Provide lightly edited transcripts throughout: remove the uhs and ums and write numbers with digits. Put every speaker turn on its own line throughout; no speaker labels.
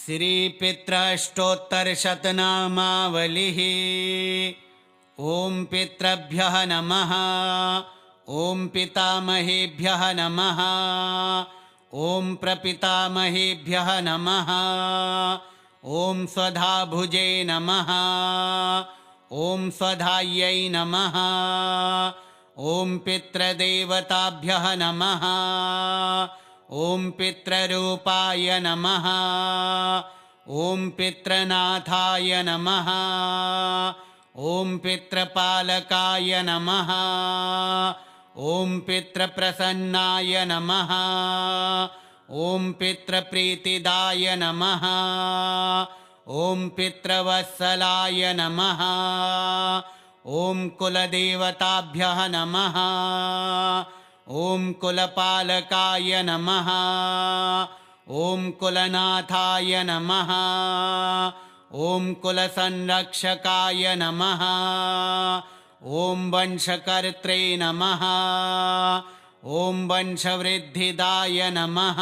श्रीपितृष्टोत्तरशतनामावलिः। ॐ पितृभ्यः नमः। ॐ पितामहेभ्यः नमः। ॐ प्रपितामहेभ्यः नमः। ॐ स्वधाभुजे नमः। ॐ स्वधायै नमः। ॐ पितृदेवताभ्यः नमः। ॐ पितृरूपाय नमः। ॐ पितृनाथाय नमः। ॐ पितृपालकाय नमः। ॐ पितृप्रसन्नाय नमः। ॐ पितृप्रीतिदाय नमः। ॐ पितृवत्सलाय नमः। ॐ कुलदेवताभ्यः नमः। ॐ कुलपालकाय नमः। ॐ कुलनाथाय नमः। ॐ कुलसंरक्षकाय नमः। ॐ वंशकर्त्रे नमः। ॐ वंशवृद्धिदाय नमः।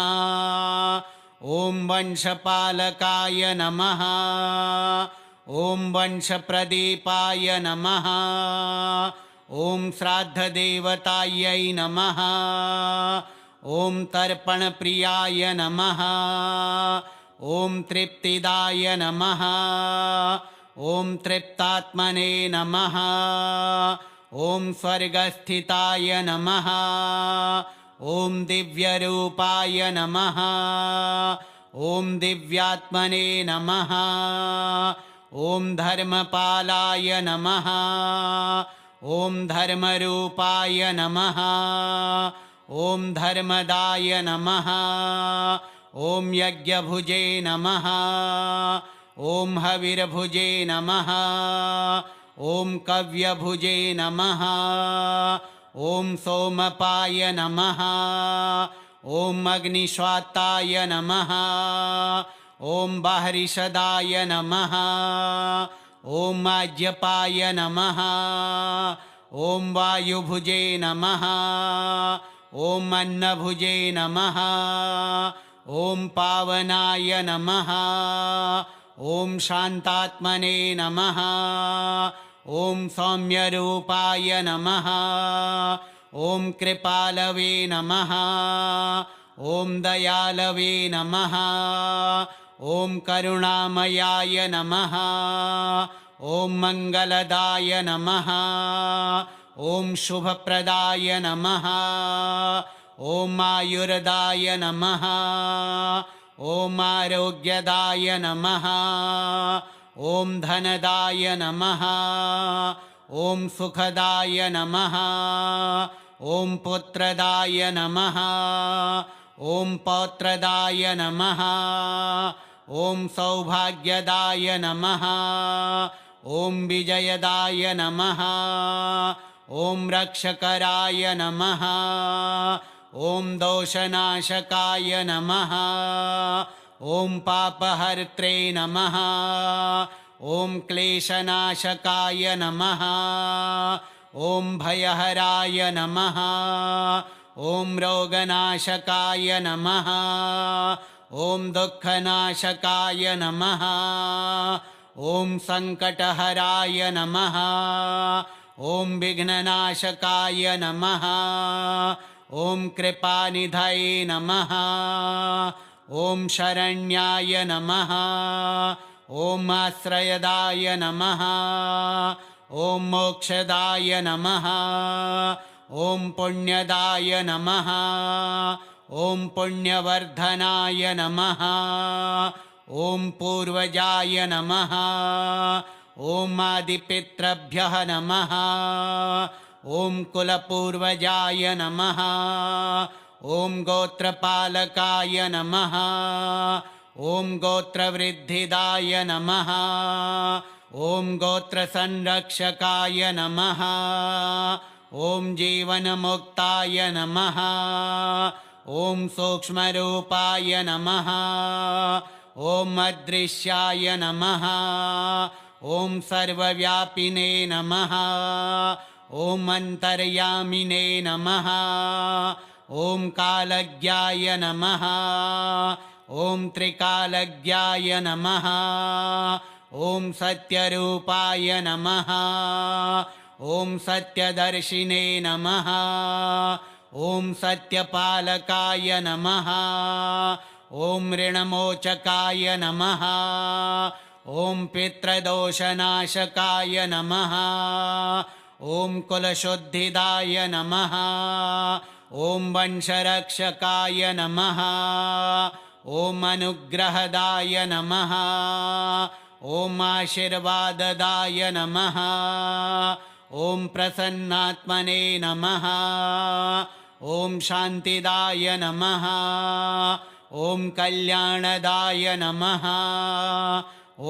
ॐ वंशपालकाय नमः। ॐ वंशप्रदीपाय नमः। ॐ श्राद्धदेवतायै नमः। ॐ तर्पणप्रियाय नमः। ॐ तृप्तिदाय नमः। ॐ तृप्तात्मने नमः। ॐ स्वर्गस्थिताय नमः। ॐ दिव्यरूपाय नमः। ॐ दिव्यात्मने नमः। ॐ धर्मपालाय नमः। ॐ धर्मरूपाय नमः। ॐ धर्मदाय नमः। ॐ यज्ञभुजे नमः। ॐ हविर्भुजे नमः। ॐ कव्यभुजे नमः। ॐ सोमपाय नमः। ॐ अग्निश्वात्ताय नमः। ॐ बाहरिषदाय नमः। ॐ माज्यपाय नमः। ॐ वायुभुजे नमः। ॐ अन्नभुजे नमः। ॐ पावनाय नमः। ॐ शान्तात्मने नमः। ॐ सौम्यरूपाय नमः। ॐ कृपालवे नमः। ॐ दयालवे नमः। ॐ करुणामयाय नमः। ॐ मङ्गलदाय नमः। ॐ शुभप्रदाय नमः। ॐ आयुर्दाय नमः। ॐ आरोग्यदाय नमः। ॐ धनदाय नमः। ॐ सुखदाय नमः। ॐ पुत्रदाय नमः। ॐ पौत्रदाय नमः। ॐ सौभाग्यदाय नमः। ॐ विजयदाय नमः। ॐ रक्षकराय नमः। ॐ दोषनाशकाय नमः। ॐ पापहर्त्रे नमः। ॐ क्लेशनाशकाय नमः। ॐ भयहराय नमः। ॐ रोगनाशकाय नमः। ॐ दुःखनाशकाय नमः। ॐ सङ्कटहराय नमः। ॐ विघ्ननाशकाय नमः। ॐ कृपानिधये नमः। ॐ शरण्याय नमः। ॐ आश्रयदाय नमः। ॐ मोक्षदाय नमः। ॐ पुण्यदाय नमः। ॐ पुण्यवर्धनाय नमः। ॐ पूर्वजाय नमः। ॐ आदिपितृभ्यः नमः। ॐ कुलपूर्वजाय नमः। ॐ गोत्रपालकाय नमः। ॐ गोत्रवृद्धिदाय नमः। ॐ गोत्रसंरक्षकाय नमः। ॐ जीवनमुक्ताय नमः। ॐ सूक्ष्मरूपाय नमः। ॐ अदृश्याय नमः। ॐ सर्वव्यापिने नमः। ॐ अन्तर्यामिने नमः। ॐ कालज्ञाय नमः। ॐ त्रिकालज्ञाय नमः ॐ सत्यरूपाय नमः ॐ सत्यदर्शिने नमः ॐ सत्यपालकाय नमः ॐ ऋणमोचकाय नमः ॐ पितृदोषनाशकाय नमः ॐ कुलशुद्धिदाय नमः ॐ वंशरक्षकाय नमः ॐ अनुग्रहदाय नमः ॐ आशीर्वाददाय नमः ॐ प्रसन्नात्मने नमः ॐ शान्तिदाय नमः ॐ कल्याणदाय नमः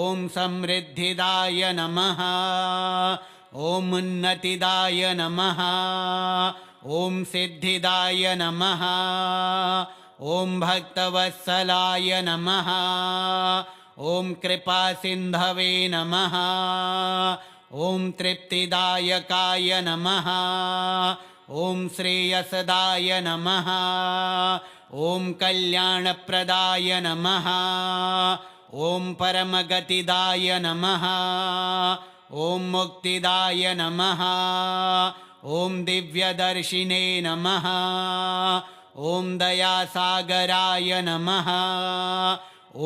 ॐ समृद्धिदाय नमः ॐ उन्नतिदाय नमः ॐ सिद्धिदाय नमः ॐ भक्तवत्सलाय नमः ॐ कृपासिन्धवे नमः ॐ तृप्तिदायकाय नमः ॐ श्रेयसदाय नमः ॐ कल्याणप्रदाय नमः ॐ परमगतिदाय नमः ॐ मुक्तिदाय नमः ॐ दिव्यदर्शिने नमः ॐ दयासागराय नमः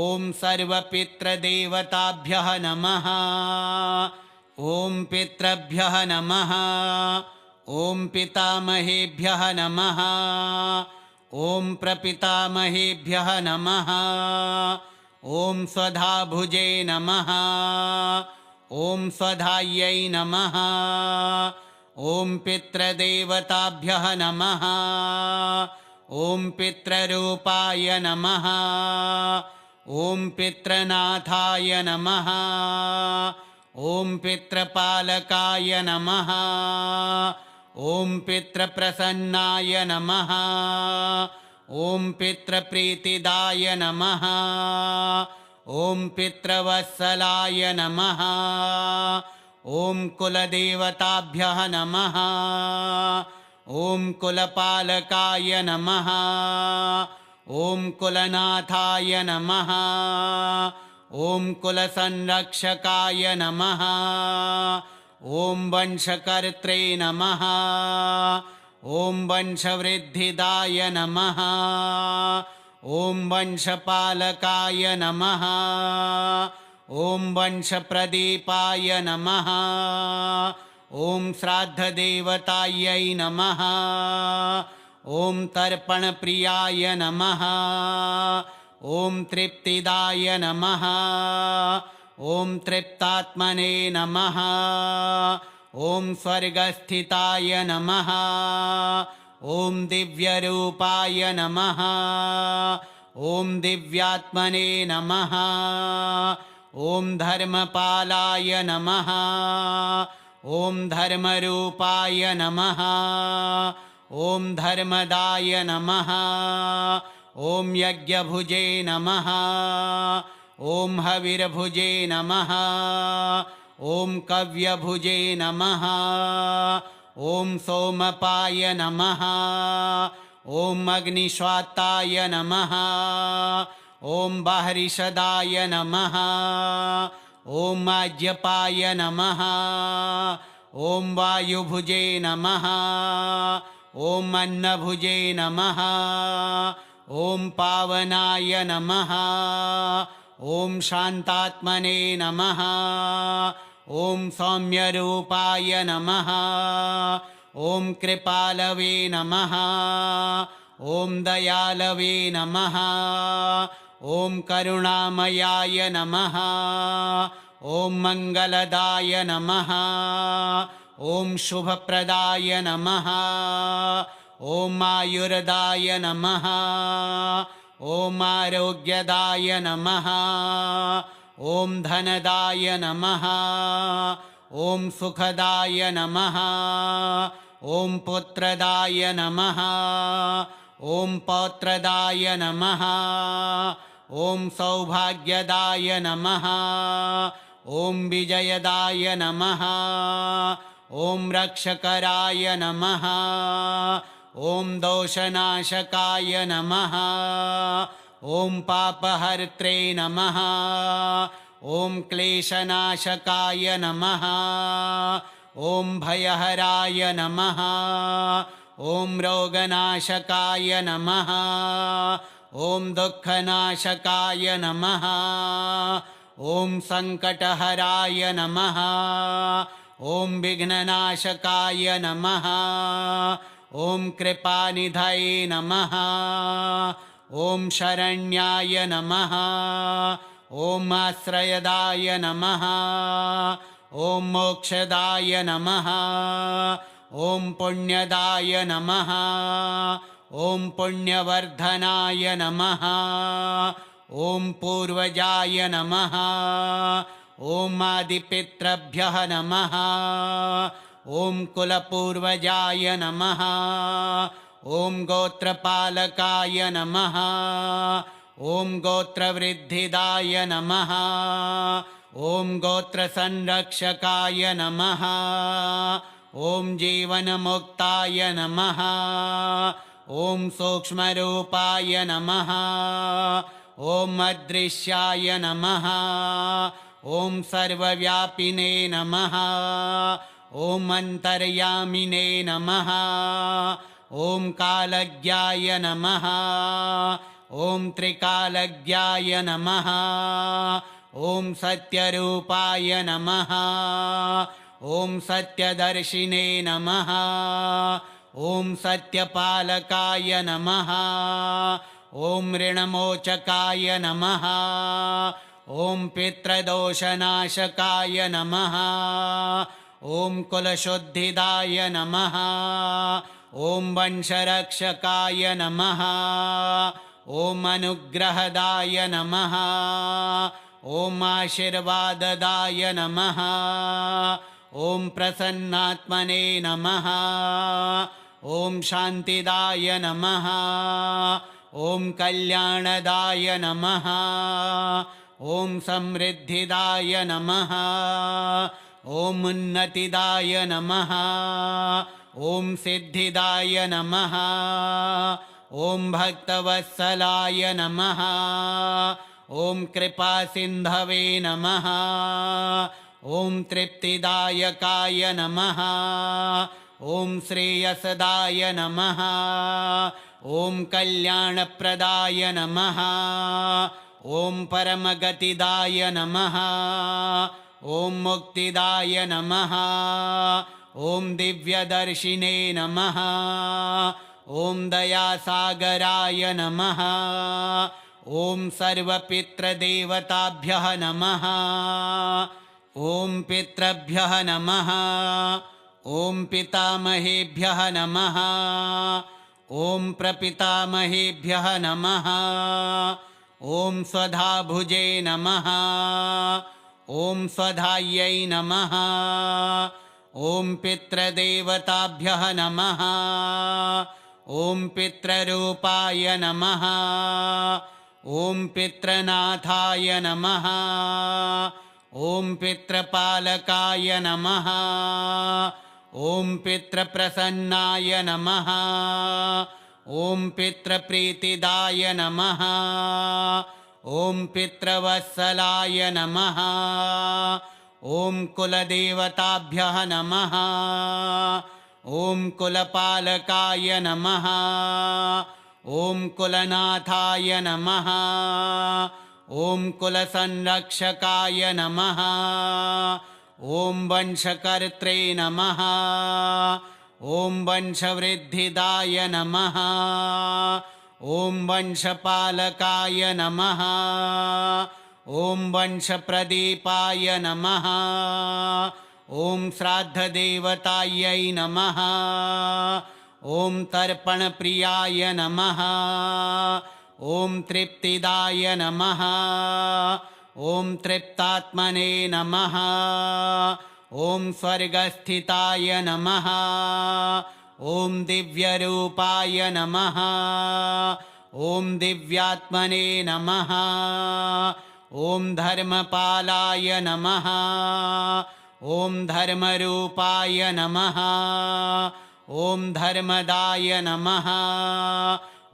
ॐ सर्वपितृदेवताभ्यः नमः ॐ पितृभ्यः नमः ॐ पितामहेभ्यः नमः ॐ प्रपितामहेभ्यः नमः ॐ स्वधाभुजे नमः ॐ स्वधायै नमः ॐ पितृदेवताभ्यः नमः ॐ पितृरूपाय नमः ॐ पितृनाथाय नमः ॐ पितृपालकाय नमः ॐ पितृप्रसन्नाय नमः ॐ पितृप्रीतिदाय नमः ॐ पितृवत्सलाय नमः ॐ कुलदेवताभ्यः नमः ॐ कुलपालकाय नमः ॐ कुलनाथाय नमः ॐ कुलसंरक्षकाय नमः ॐ वंशकर्त्रे नमः ॐ वंशवृद्धिदाय नमः ॐ वंशपालकाय नमः ॐ वंशप्रदीपाय नमः ॐ श्राद्धदेवतायै नमः ॐ तर्पणप्रियाय नमः ॐ तृप्तिदाय नमः ॐ तृप्तात्मने नमः ॐ स्वर्गस्थिताय नमः ॐ दिव्यरूपाय नमः ॐ दिव्यात्मने नमः ॐ धर्मपालाय नमः ॐ धर्मरूपाय नमः ॐ धर्मदाय नमः ॐ यज्ञभुजे नमः ॐ हविर्भुजे नमः ॐ कव्यभुजे नमः ॐ सोमपाय नमः ॐ अग्निश्वात्ताय नमः ॐ बाहरिषदाय नमः ॐ आज्यपाय नमः ॐ वायुभुजे नमः ॐ अन्नभुजे नमः ॐ पावनाय नमः ॐ शान्तात्मने नमः ॐ सौम्यरूपाय नमः ॐ कृपालवे नमः ॐ दयालवे नमः ॐ करुणामयाय नमः ॐ मङ्गलदाय नमः ॐ शुभप्रदाय नमः ॐ आयुर्दाय नमः ॐ आरोग्यदाय नमः ॐ धनदाय नमः ॐ सुखदाय नमः ॐ पुत्रदाय नमः ॐ पौत्रदाय नमः ॐ सौभाग्यदाय नमः ॐ विजयदाय नमः ॐ रक्षकराय नमः ॐ दोषनाशकाय नमः ॐ पापहर्त्रे नमः ॐ क्लेशनाशकाय नमः ॐ भयहराय नमः ॐ रोगनाशकाय नमः ॐ दुःखनाशकाय नमः ॐ सङ्कटहराय नमः ॐ विघ्ननाशकाय नमः ॐ कृपानिधये नमः ॐ शरण्याय नमः ॐ आश्रयदाय नमः ॐ मोक्षदाय नमः ॐ पुण्यदाय नमः ॐ पुण्यवर्धनाय नमः ॐ पूर्वजाय नमः ॐ आदिपितृभ्यः नमः ॐ कुलपूर्वजाय नमः ॐ गोत्रपालकाय नमः ॐ गोत्रवृद्धिदाय नमः ॐ गोत्रसंरक्षकाय नमः ॐ जीवनमुक्ताय नमः ॐ सूक्ष्मरूपाय नमः ॐ अदृश्याय नमः ॐ सर्वव्यापिने नमः ॐ अन्तर्यामिने नमः ॐ कालज्ञाय नमः ॐ त्रिकालज्ञाय नमः ॐ सत्यरूपाय नमः ॐ सत्यदर्शिने नमः ॐ सत्यपालकाय नमः ॐ ऋणमोचकाय नमः ॐ पितृदोषनाशकाय नमः ॐ कुलशुद्धिदाय नमः ॐ वंशरक्षकाय नमः ॐ अनुग्रहदाय नमः ॐ आशीर्वाददाय नमः ॐ प्रसन्नात्मने नमः ॐ शान्तिदाय नमः ॐ कल्याणदाय नमः ॐ समृद्धिदाय नमः ॐ उन्नतिदाय नमः ॐ सिद्धिदाय नमः ॐ भक्तवत्सलाय नमः ॐ कृपासिन्धवे नमः ॐ तृप्तिदायकाय नमः ॐ श्रेयसदाय नमः ॐ कल्याणप्रदाय नमः ॐ परमगतिदाय नमः ॐ मुक्तिदाय नमः ॐ दिव्यदर्शिने नमः ॐ दयासागराय नमः ॐ सर्वपितृदेवताभ्यः नमः ॐ पितृभ्यः नमः ॐ पितामहेभ्यः नमः ॐ प्रपितामहेभ्यः नमः ॐ स्वधाभुजे नमः ॐ स्वधायै नमः ॐ पितृदेवताभ्यः नमः ॐ पितृरूपाय नमः ॐ पितृनाथाय नमः ॐ पितृपालकाय नमः ॐ पितृप्रसन्नाय नमः ॐ पितृप्रीतिदाय नमः ॐ पितृवत्सलाय नमः ॐ कुलदेवताभ्यः नमः ॐ कुलपालकाय नमः ॐ कुलनाथाय नमः ॐ कुलसंरक्षकाय नमः ॐ वंशकर्त्रे नमः ॐ वंशवृद्धिदाय नमः ॐ वंशपालकाय नमः ॐ वंशप्रदीपाय नमः ॐ श्राद्धदेवतायै नमः ॐ तर्पणप्रियाय नमः ॐ तृप्तिदाय नमः ॐ तृप्तात्मने नमः ॐ स्वर्गस्थिताय नमः ॐ दिव्यरूपाय नमः ॐ दिव्यात्मने नमः ॐ धर्मपालाय नमः ॐ धर्मरूपाय नमः ॐ धर्मदाय नमः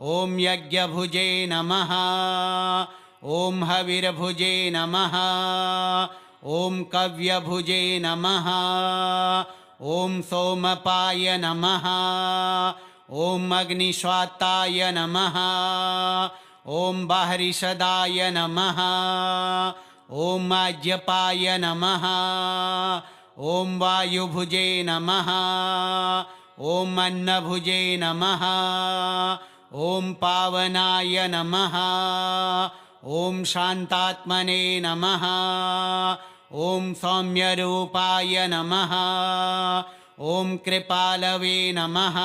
ॐ यज्ञभुजे नमः ॐ हविर्भुजे नमः ॐ कव्यभुजे नमः ॐ सोमपाय नमः ॐ अग्निश्वात्ताय नमः ॐ बाहरिषदाय नमः ॐ आज्यपाय नमः ॐ वायुभुजे नमः ॐ अन्नभुजे नमः ॐ पावनाय नमः ॐ शान्तात्मने नमः ॐ सौम्यरूपाय नमः ॐ कृपालवे नमः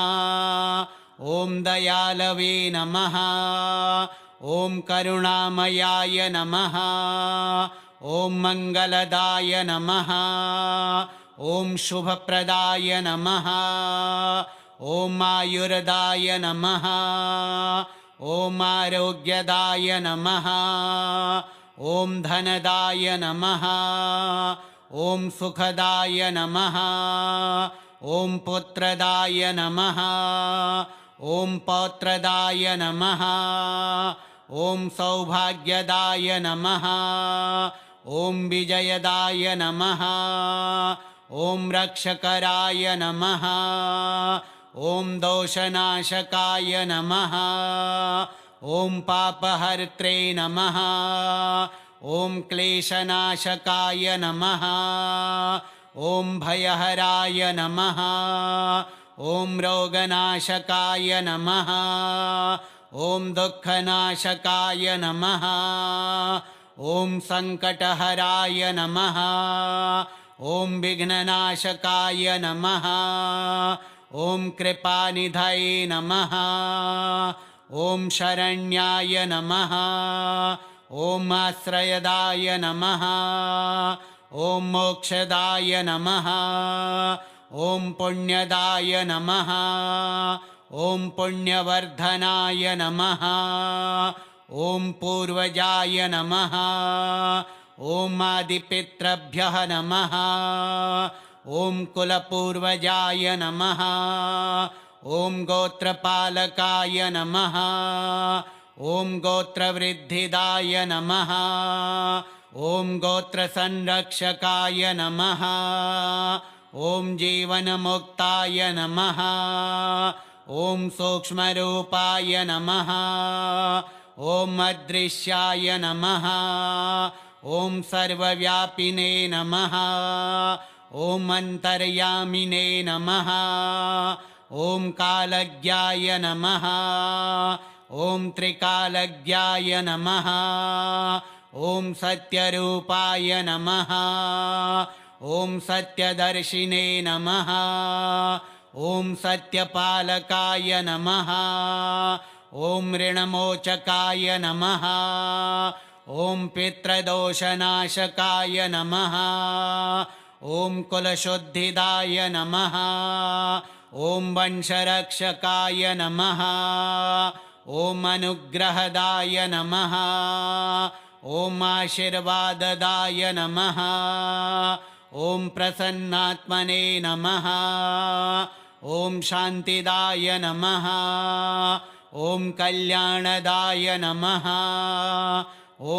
ॐ दयालवे नमः ॐ करुणामयाय नमः ॐ मङ्गलदाय नमः ॐ शुभप्रदाय नमः ॐ आयुर्दाय नमः ॐ आरोग्यदाय नमः ॐ धनदाय नमः ॐ सुखदाय नमः ॐ पुत्रदाय नमः ॐ पौत्रदाय नमः ॐ सौभाग्यदाय नमः ॐ विजयदाय नमः ॐ रक्षकराय नमः ॐ दोषनाशकाय नमः ॐ पापहर्त्रे नमः ॐ क्लेशनाशकाय नमः ॐ भयहराय नमः ॐ रोगनाशकाय नमः ॐ दुःखनाशकाय नमः ॐ सङ्कटहराय नमः ॐ विघ्ननाशकाय नमः ॐ कृपानिधये नमः ॐ शरण्याय नमः ॐ आश्रयदाय नमः ॐ मोक्षदाय नमः ॐ पुण्यदाय नमः ॐ पुण्यवर्धनाय नमः ॐ पूर्वजाय नमः ॐ आदिपितृभ्यः नमः ॐ कुलपूर्वजाय नमः ॐ गोत्रपालकाय नमः ॐ गोत्रवृद्धिदाय नमः ॐ गोत्रसंरक्षकाय नमः ॐ जीवनमुक्ताय नमः ॐ सूक्ष्मरूपाय नमः ॐ अदृश्याय नमः ॐ सर्वव्यापिने नमः ॐ अन्तर्यामिने नमः ॐ कालज्ञाय नमः ॐ त्रिकालज्ञाय नमः ॐ सत्यरूपाय नमः ॐ सत्यदर्शिने नमः ॐ सत्यपालकाय नमः ॐ ऋणमोचकाय नमः ॐ पितृदोषनाशकाय नमः ॐ कुलशुद्धिदाय नमः ॐ वंशरक्षकाय नमः ॐ अनुग्रहदाय नमः ॐ आशीर्वाददाय नमः ॐ प्रसन्नात्मने नमः ॐ शान्तिदाय नमः ॐ कल्याणदाय नमः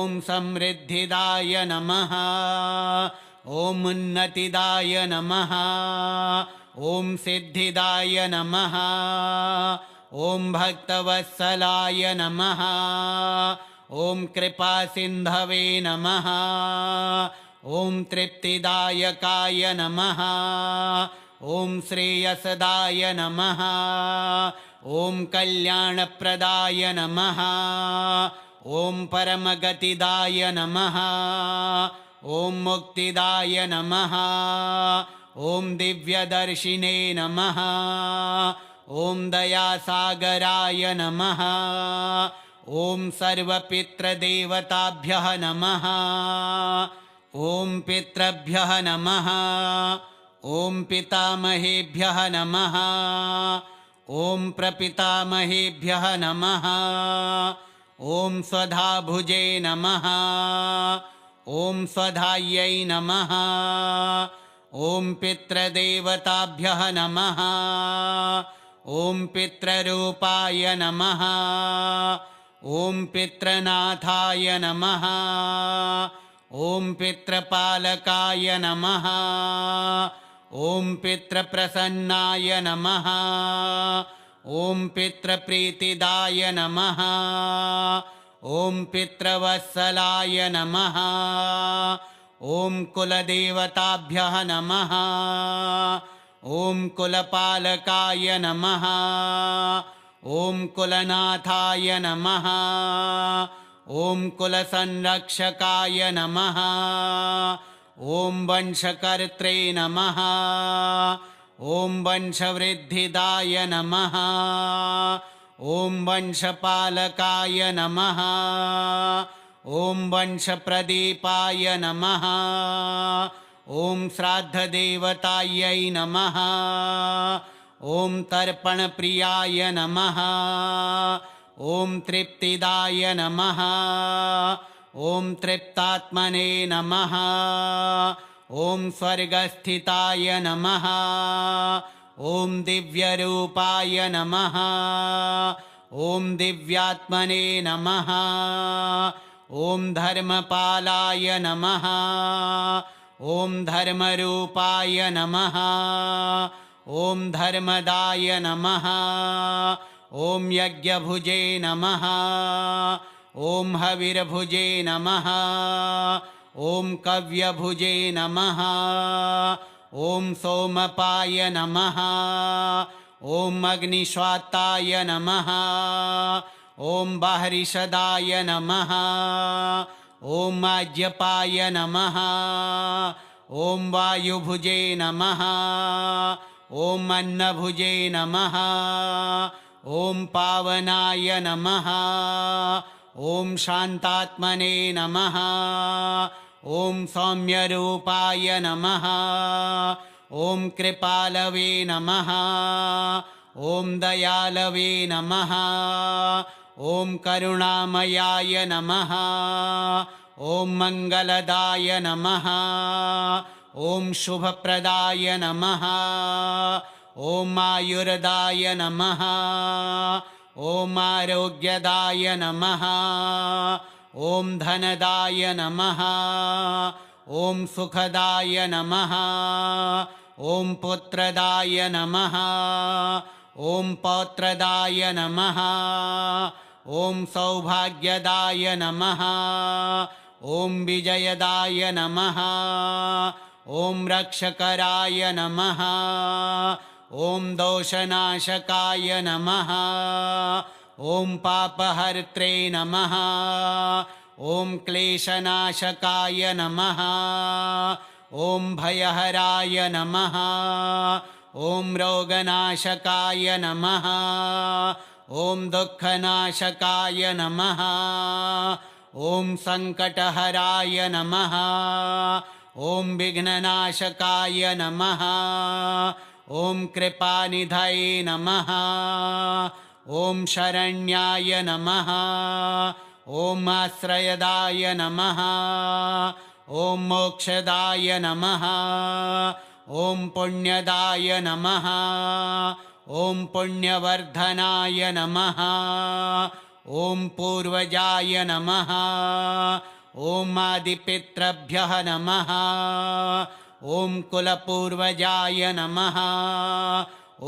ॐ समृद्धिदाय नमः ॐ उन्नतिदाय नमः ॐ सिद्धिदाय नमः ॐ भक्तवत्सलाय नमः ॐ कृपासिन्धवे नमः ॐ तृप्तिदायकाय नमः ॐ श्रेयसदाय नमः ॐ कल्याणप्रदाय नमः ॐ परमगतिदाय नमः ॐ मुक्तिदाय नमः ॐ दिव्यदर्शिने नमः ॐ दयासागराय नमः ॐ सर्वपितृदेवताभ्यः नमः ॐ पितृभ्यः नमः ॐ पितामहेभ्यः नमः ॐ प्रपितामहेभ्यः नमः ॐ स्वधाभुजे नमः ॐ स्वधायै नमः ॐ पितृदेवताभ्यः नमः ॐ पितृरूपाय नमः ॐ पितृनाथाय नमः ॐ पितृपालकाय नमः ॐ पितृप्रसन्नाय नमः ॐ पितृप्रीतिदाय नमः ॐ पितृवत्सलाय नमः ॐ कुलदेवताभ्यः नमः ॐ कुलपालकाय नमः ॐ कुलनाथाय नमः ॐ कुलसंरक्षकाय नमः ॐ वंशकर्त्रे नमः ॐ वंशवृद्धिदाय नमः ॐ वंशपालकाय नमः ॐ वंशप्रदीपाय नमः ॐ श्राद्धदेवतायै नमः ॐ तर्पणप्रियाय नमः ॐ तृप्तिदाय नमः ॐ तृप्तात्मने नमः ॐ स्वर्गस्थिताय नमः ॐ दिव्यरूपाय नमः ॐ दिव्यात्मने नमः ॐ धर्मपालाय नमः ॐ धर्मरूपाय नमः ॐ धर्मदाय नमः ॐ यज्ञभुजे नमः ॐ हविर्भुजे नमः ॐ कव्यभुजे नमः ॐ सोमपाय नमः ॐ अग्निश्वात्ताय नमः ॐ बाहरिषदाय नमः ॐ आज्यपाय नमः ॐ वायुभुजे नमः ॐ अन्नभुजे नमः ॐ पावनाय नमः ॐ शान्तात्मने नमः ॐ सौम्यरूपाय नमः ॐ कृपालवे नमः ॐ दयालवे नमः ॐ करुणामयाय नमः ॐ मङ्गलदाय नमः ॐ शुभप्रदाय नमः ॐ आयुर्दाय नमः ॐ आरोग्यदाय नमः ॐ धनदाय नमः ॐ सुखदाय नमः ॐ पुत्रदाय नमः ॐ पौत्रदाय नमः ॐ सौभाग्यदाय नमः ॐ विजयदाय नमः ॐ रक्षकराय नमः ॐ दोषनाशकाय नमः ॐ पापहर्त्रे नमः ॐ क्लेशनाशकाय नमः ॐ भयहराय नमः ॐ रोगनाशकाय नमः ॐ दुःखनाशकाय नमः ॐ सङ्कटहराय नमः ॐ विघ्ननाशकाय नमः ॐ कृपानिधये नमः ॐ शरण्याय नमः ॐ आश्रयदाय नमः ॐ मोक्षदाय नमः ॐ पुण्यदाय नमः ॐ पुण्यवर्धनाय नमः ॐ पूर्वजाय नमः ॐ आदिपितृभ्यः नमः ॐ कुलपूर्वजाय नमः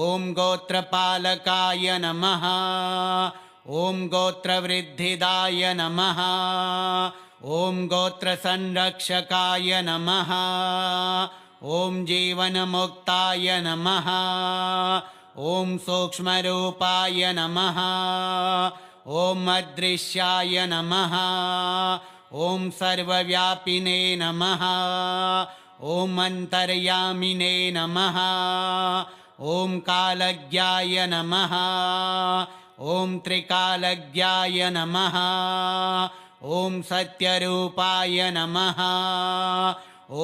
ॐ गोत्रपालकाय नमः ॐ गोत्रवृद्धिदाय नमः ॐ गोत्रसंरक्षकाय नमः ॐ जीवनमुक्ताय नमः ॐ सूक्ष्मरूपाय नमः ॐ अदृश्याय नमः ॐ सर्वव्यापिने नमः ॐ अन्तर्यामिने नमः ॐ कालज्ञाय नमः ॐ त्रिकालज्ञाय नमः ॐ सत्यरूपाय नमः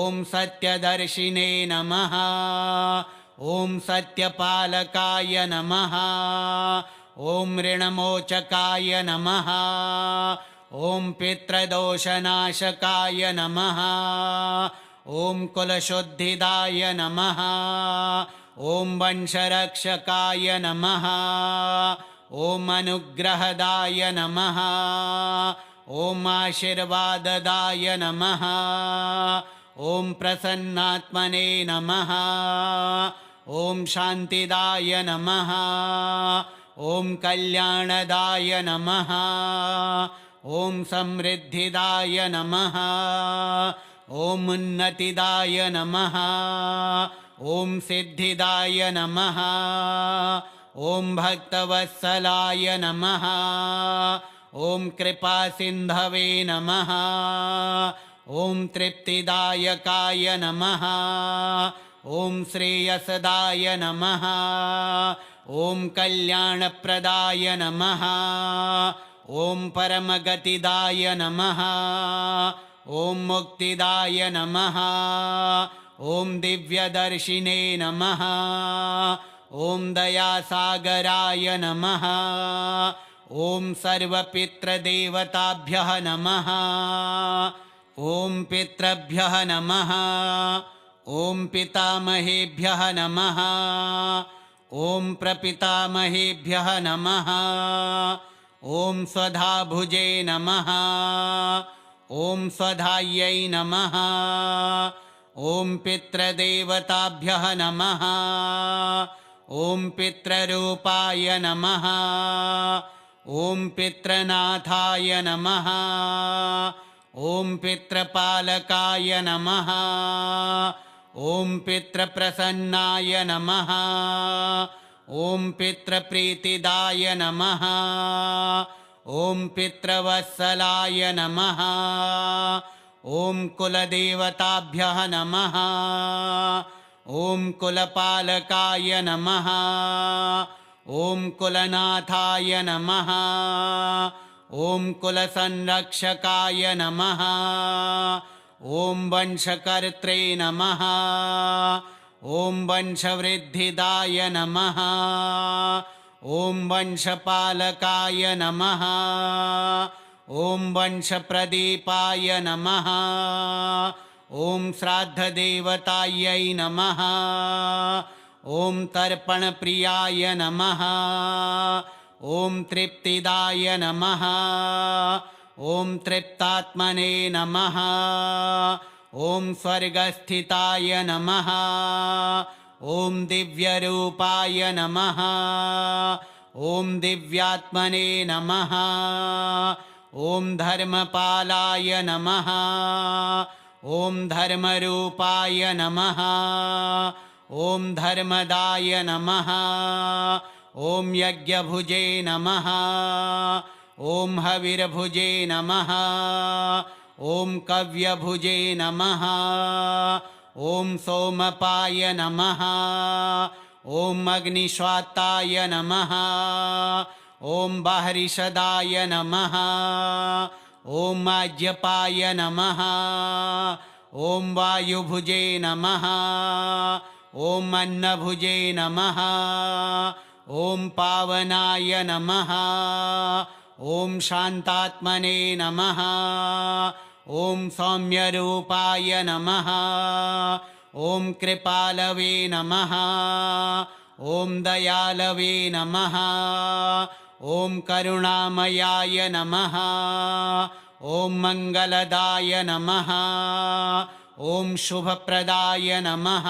ॐ सत्यदर्शिने नमः ॐ सत्यपालकाय नमः ॐ ऋणमोचकाय नमः ॐ पितृदोषनाशकाय नमः ॐ कुलशुद्धिदाय नमः ॐ वंशरक्षकाय नमः ॐ अनुग्रहदाय नमः ॐ आशीर्वाददाय नमः ॐ प्रसन्नात्मने नमः ॐ शान्तिदाय नमः ॐ कल्याणदाय नमः ॐ समृद्धिदाय नमः ॐ उन्नतिदाय नमः ॐ सिद्धिदाय नमः ॐ भक्तवत्सलाय नमः ॐ कृपासिन्धवे नमः ॐ तृप्तिदायकाय नमः ॐ श्रेयसदाय नमः ॐ कल्याणप्रदाय नमः ॐ परमगतिदाय नमः ॐ मुक्तिदाय नमः ॐ दिव्यदर्शिने नमः ॐ दयासागराय नमः ॐ सर्वपितृदेवताभ्यः नमः ॐ पितृभ्यः नमः ॐ पितामहेभ्यः नमः ॐ प्रपितामहेभ्यः नमः ॐ स्वधाभुजे नमः ॐ स्वधायै नमः ॐ पितृदेवताभ्यः नमः ॐ पितृरूपाय नमः ॐ पितृनाथाय नमः ॐ पितृपालकाय नमः ॐ पितृप्रसन्नाय नमः ॐ पितृप्रीतिदाय नमः ॐ पितृवत्सलाय नमः ॐ कुलदेवताभ्यः नमः ॐ कुलपालकाय नमः ॐ कुलनाथाय नमः ॐ कुलसंरक्षकाय नमः ॐ वंशकर्त्रे नमः ॐ वंशवृद्धिदाय नमः ॐ वंशपालकाय नमः ॐ वंशप्रदीपाय नमः ॐ श्राद्धदेवतायै नमः ॐ तर्पणप्रियाय नमः ॐ तृप्तिदाय नमः ॐ तृप्तात्मने नमः ॐ स्वर्गस्थिताय नमः ॐ दिव्यरूपाय नमः ॐ दिव्यात्मने नमः ॐ धर्मपालाय नमः ॐ धर्मरूपाय नमः ॐ धर्मदाय नमः ॐ यज्ञभुजे नमः ॐ हविर्भुजे नमः ॐ कव्यभुजे नमः ॐ सोमपाय नमः ॐ अग्निश्वात्ताय नमः ॐ बाहरिषदाय नमः ॐ आज्यपाय नमः ॐ वायुभुजे नमः ॐ अन्नभुजे नमः ॐ पावनाय नमः ॐ शान्तात्मने नमः ॐ सौम्यरूपाय नमः ॐ कृपालवे नमः ॐ दयालवे नमः ॐ करुणामयाय नमः ॐ मङ्गलदाय नमः ॐ शुभप्रदाय नमः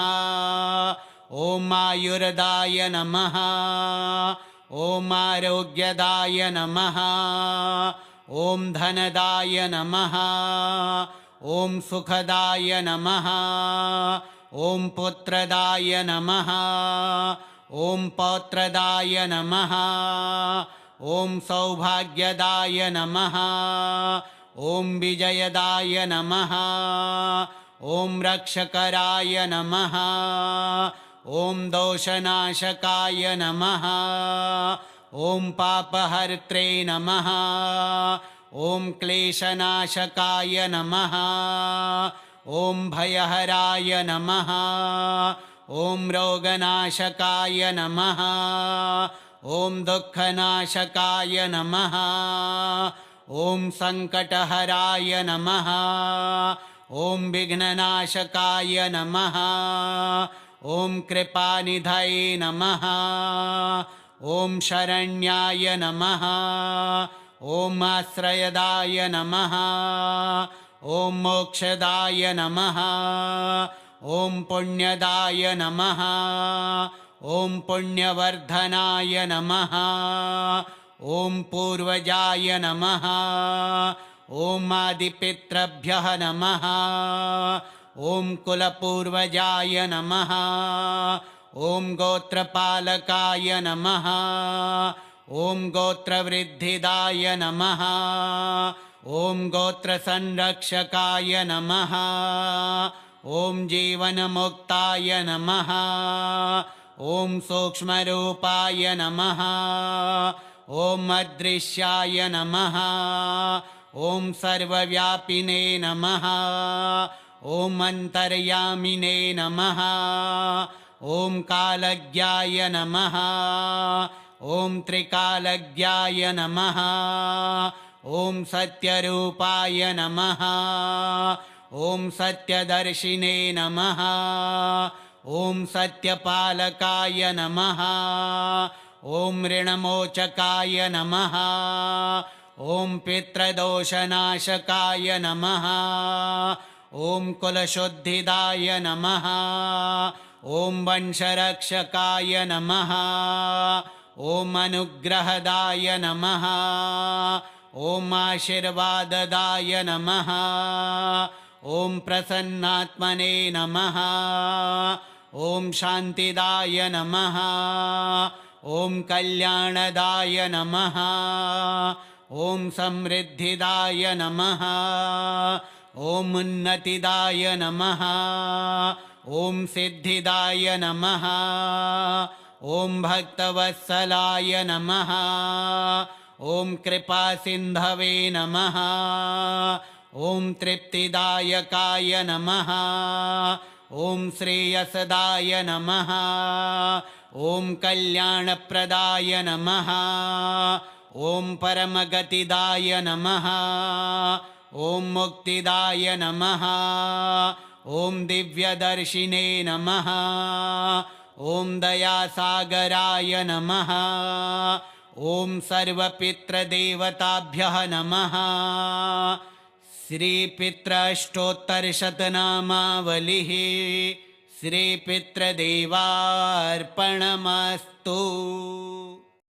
ॐ आयुर्दाय नमः ॐ आरोग्यदाय नमः ॐ धनदाय नमः ॐ सुखदाय नमः ॐ पुत्रदाय नमः ॐ पौत्रदाय नमः ॐ सौभाग्यदाय नमः ॐ विजयदाय नमः ॐ रक्षकराय नमः ॐ दोषनाशकाय नमः ॐ पापहर्त्रे नमः ॐ क्लेशनाशकाय नमः ॐ भयहराय नमः ॐ रोगनाशकाय नमः ॐ दुःखनाशकाय नमः ॐ सङ्कटहराय नमः ॐ विघ्ननाशकाय नमः ॐ कृपानिधये नमः ॐ शरण्याय नमः ॐ आश्रयदाय नमः ॐ मोक्षदाय नमः ॐ पुण्यदाय नमः ॐ पुण्यवर्धनाय नमः ॐ पूर्वजाय नमः ॐ आदिपितृभ्यः नमः ॐ कुलपूर्वजाय नमः ॐ गोत्रपालकाय नमः ॐ गोत्रवृद्धिदाय नमः ॐ गोत्रसंरक्षकाय नमः ॐ जीवनमुक्ताय नमः ॐ सूक्ष्मरूपाय नमः ॐ अदृश्याय नमः ॐ सर्वव्यापिने नमः ॐ अन्तर्यामिने नमः ॐ कालज्ञाय नमः ॐ त्रिकालज्ञाय नमः ॐ सत्यरूपाय नमः ॐ सत्यदर्शिने नमः ॐ सत्यपालकाय नमः ॐ ऋणमोचकाय नमः ॐ पितृदोषनाशकाय नमः ॐ कुलशुद्धिदाय नमः ॐ वंशरक्षकाय नमः ॐ अनुग्रहदाय नमः ॐ आशीर्वाददाय नमः ॐ प्रसन्नात्मने नमः ॐ शान्तिदाय नमः ॐ कल्याणदाय नमः ॐ समृद्धिदाय नमः ॐ उन्नतिदाय नमः ॐ सिद्धिदाय नमः ॐ भक्तवत्सलाय नमः ॐ कृपासिन्धवे नमः ॐ तृप्तिदायकाय नमः ॐ श्रेयसदाय नमः ॐ कल्याणप्रदाय नमः ॐ परमगतिदाय नमः ॐ मुक्तिदाय नमः ॐ दिव्यदर्शिने नमः ॐ दयासागराय नमः ॐ सर्वपितृदेवताभ्यः नमः श्रीपितृअष्टोत्तरशतनामावलिः श्रीपितृदेवार्पणमस्तु।